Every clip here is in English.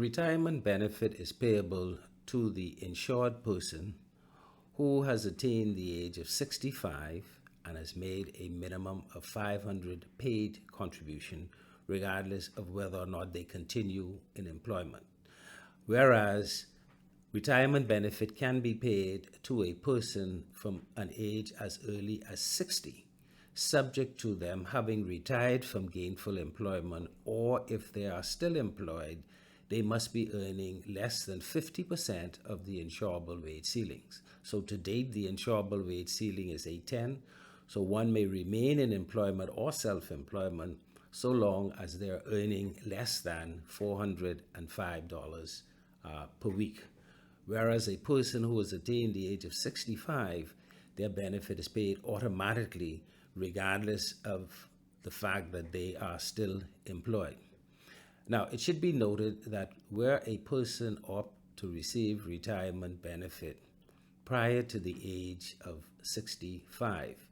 retirement benefit is payable to the insured person who has attained the age of 65 and has made a minimum of 500 paid contribution, regardless of whether or not they continue in employment. Whereas retirement benefit can be paid to a person from an age as early as 60, subject to them having retired from gainful employment, or if they are still employed, they must be earning less than 50% of the insurable wage ceilings. So to date, the insurable wage ceiling is 810, so one may remain in employment or self-employment so long as they're earning less than $405 per week. Whereas a person who has attained the age of 65, their benefit is paid automatically regardless of the fact that they are still employed. Now, it should be noted that where a person opts to receive retirement benefit prior to the age of 65,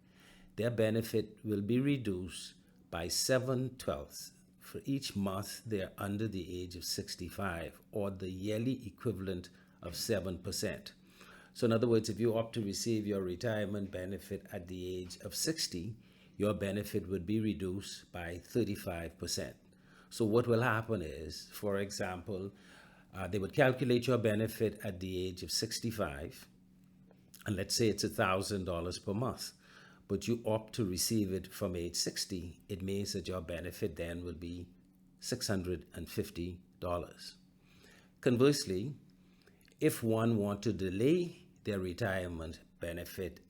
their benefit will be reduced by 7/12 for each month they're under the age of 65, or the yearly equivalent of 7%. So in other words, if you opt to receive your retirement benefit at the age of 60, your benefit would be reduced by 35%. So what will happen is, for example, they would calculate your benefit at the age of 65, and let's say it's $1,000 per month, but you opt to receive it from age 60, it means that your benefit then will be $650. Conversely, if one wants to delay their retirement benefit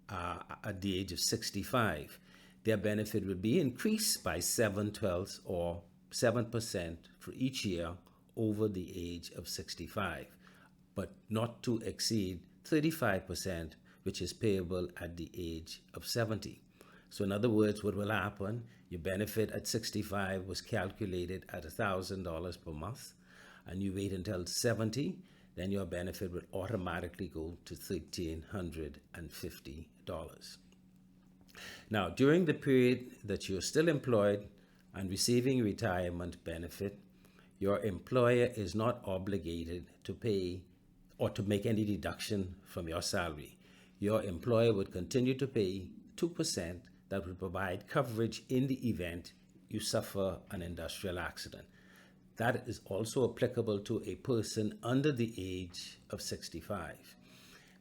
at the age of 65, their benefit will be increased by 7/12 or 7% for each year over the age of 65, but not to exceed 35%, which is payable at the age of 70. So in other words, what will happen, your benefit at 65 was calculated at $1,000 per month, and you wait until 70, then your benefit will automatically go to $1,350. Now, during the period that you're still employed and receiving retirement benefit, your employer is not obligated to pay or to make any deduction from your salary. Your employer would continue to pay 2% that would provide coverage in the event you suffer an industrial accident. That is also applicable to a person under the age of 65.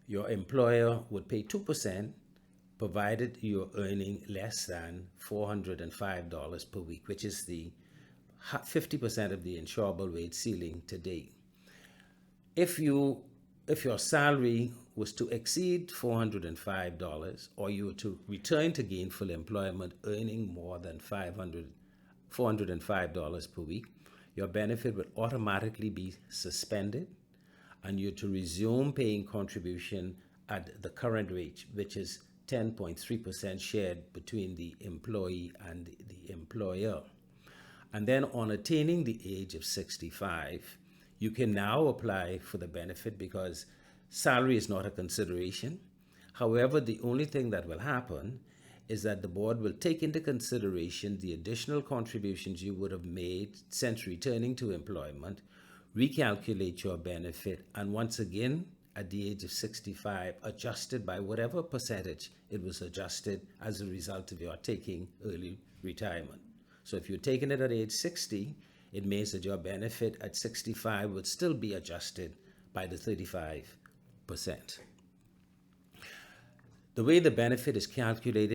Your employer would pay 2% provided you're earning less than $405 per week, which is the 50% of the insurable wage ceiling to date. If your salary was to exceed $405, or you were to return to gainful employment earning more than $405 per week, your benefit would automatically be suspended, and you're to resume paying contribution at the current rate, which is 10.3% shared between the employee and the employer. And then on attaining the age of 65, you can now apply for the benefit because salary is not a consideration. However, the only thing that will happen is that the board will take into consideration the additional contributions you would have made since returning to employment, recalculate your benefit, and once again, at the age of 65, adjusted by whatever percentage it was adjusted as a result of your taking early retirement. So if you're taking it at age 60, it means that your benefit at 65 would still be adjusted by the 35%. The way the benefit is calculated